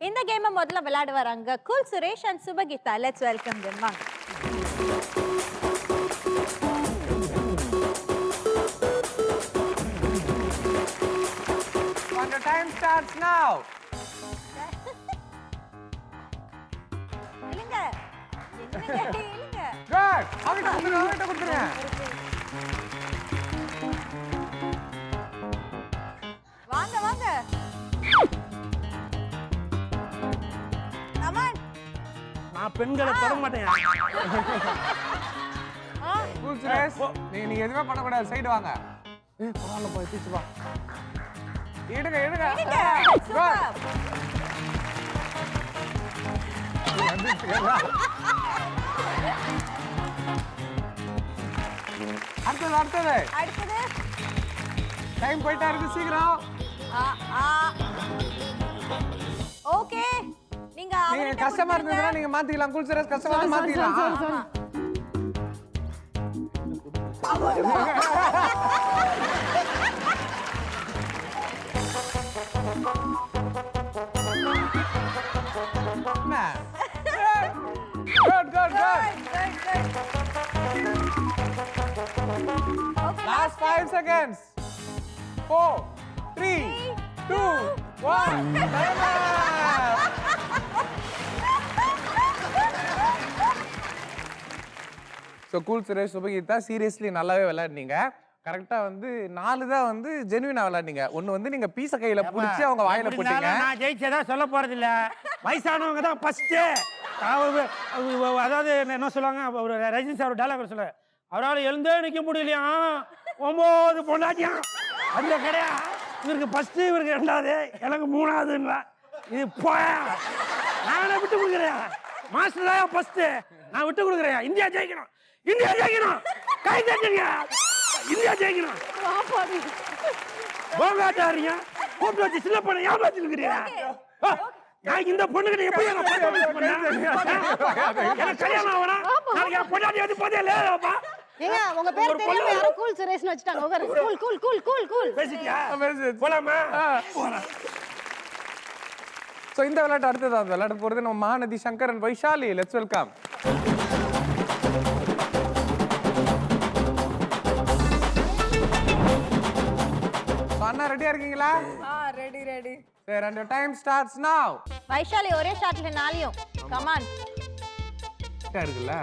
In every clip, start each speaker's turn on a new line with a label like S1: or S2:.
S1: இந்த கேமை முதல்ல விளையாட வராங்க cool Suresh and Subhageetha. Let's welcome them. வாங்க.
S2: The time starts now.
S1: இல்லங்க. இல்லங்க.
S2: Good. அவங்கிட்ட கொடுத்துருங்க.
S1: வாங்க வாங்க. கமான்.
S3: நான் பெண்களை தொட மாட்டேன்.
S2: Cool Suresh. நீங்க எதுவுமே பண்ணக்கூடாது. சைடு வாங்க. பரவாயில்ல போய் தீச்சு வா. எடுங்க.
S1: சூப்பர்.
S2: அடுத்தது. டைம் போயிட்டா இருக்கு சீக்கிரம்.
S1: ஓகே. நீங்க
S2: கஷ்டமா இருந்ததுன்னா நீங்க மாத்திக்கலாம். Cool Suresh கஷ்டமா மாத்திக்கலாம். Good.
S1: Okay,
S2: Last 5 seconds. 4, 3, 2, 1. So Cool Suresh, சுபகீதா seriously நல்லாவே விளையாடுனீங்க. கரெக்டா வந்து 4 தான் வந்து ஜெனுவினா விளையாடுனீங்க. ஒன்னு வந்து நீங்க பீச கையில புடிச்சு அவங்க வாயில போட்டீங்க.
S3: நான் ஜெயிச்சதா சொல்ல போறது இல்ல. வயசானவங்க தான் ஃபர்ஸ்ட். அதாவது என்ன சொல்லுவாங்க, ஒரு ரஜினி சார் டயலாக் சொல்ல, அவரால் எழுந்தே நிக்க முடியலையா, 9 பொண்டாட்டியா அந்த கிடையா, இவருக்கு ஃபர்ஸ்ட், இவருக்கு 2வது, எனக்கு 3வதுங்களா. இது போயா, நானே விட்டு கொடுக்குறேன். மாஸ்டர் தான் ஃபர்ஸ்ட், நான் விட்டு கொடுக்குறேன். இந்தியா ஜெயிக்கணும், கை தட்டுங்க, இந்தியா ஜெயிக்கணும். போகாட்டாருங்க கூப்பிட்டு வச்சு சின்ன பொண்ணை ஏமாத்திட்டு இருக்கிறீங்க. நான் இந்த பொண்ணுகிட்ட எப்படி எனக்கு கல்யாணம் ஆகணும், நாளைக்கு என் பொண்டாட்டி வந்து போதே இல்லப்பா.
S4: ஏங்க உங்க பேர் தெரியாம யாரோ கூல் சுரேஷ்னு வச்சிட்டாங்க. கூல்
S3: பேசிட்டியா? போலாமா? போலாம்.
S2: சோ இந்த விளையாட்டு அடுத்தது அந்த விளையாட்டு போறது நம்ம Mahanadhi Shankar and Vaishali. Let's welcome. அண்ணா ரெடியா இருக்கீங்களா?
S1: ரெடி.
S2: சரி, and your time starts now.
S1: Vaishali ஒரே ஷாட்ல 4யும். கமான்.
S2: இருக்குல்ல.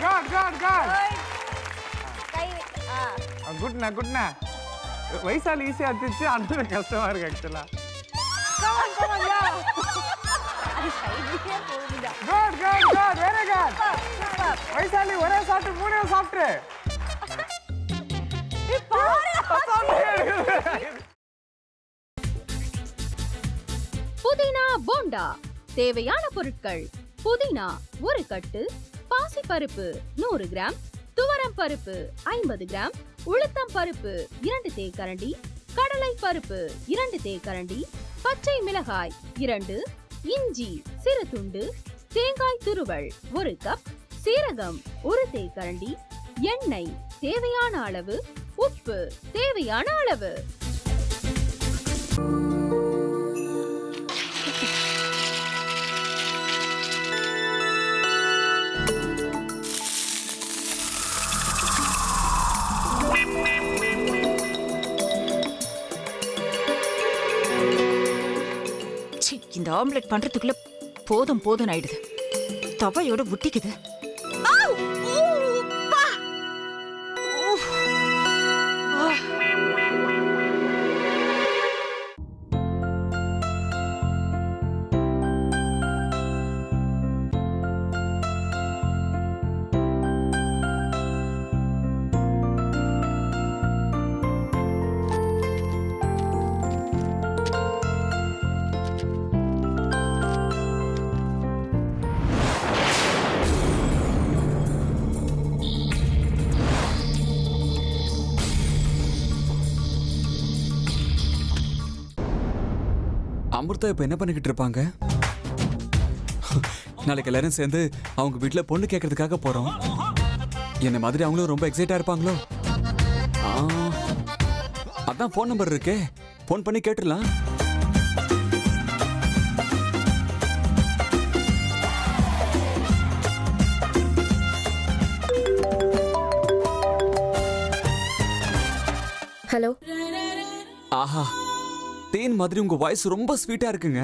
S2: Good.
S1: கை
S2: குட்னா. வைஷாலி ஈஸியா அடிச்சு, அண்ணனுக்கு கஷ்டமா இருக்கு ஆக்சுவலா.
S1: கமான் யா. அது சைடுக்கே போகுதா.
S2: Good. Very good. வைஷாலி ஒரே ஷாட் 3 சாப்பிட்டு.
S5: புதினா போண்டா. தேவையான பொருட்கள்: புதினா 1 கட்டு, பாசிப்பருப்பு 100 கிராம், துவரம் பருப்பு 50 கிராம், உளுத்தம் பருப்பு 2 தேக்கரண்டி, கடலை பருப்பு 2 தேக்கரண்டி, பச்சை மிளகாய் 2, இஞ்சி சிறு துண்டு, தேங்காய் துருவல் 1 கப், சீரகம் 1 தேக்கரண்டி, எண்ணெய் தேவையான அளவு, உப்பு தேவையான அளவு.
S6: இந்த ஆம்லெட் பண்றதுக்குள்ள போதும் ஆயிடுது. தவையோட ஒட்டிக்குது.
S7: அமிர்தா இப்ப என்ன பண்ணிக்கிட்டு இருப்பாங்க? நாளைக்கு எல்லாரும் சேர்ந்து அவங்க வீட்டுல பொண்ணு கேட்கறதுக்காக போறோம். என்ன மாதிரி அவங்களும் ரொம்ப எக்ஸைட்டா இருப்பாங்களோ? அதான் போன் நம்பர் இருக்கே, ஃபோன் பண்ணி கேட்டுடலாம்.
S8: ஹலோ.
S7: ஆஹா, தேன் மாதிரி உங்க வாய்ஸ் ரொம்ப ஸ்வீட்டா இருக்குங்க.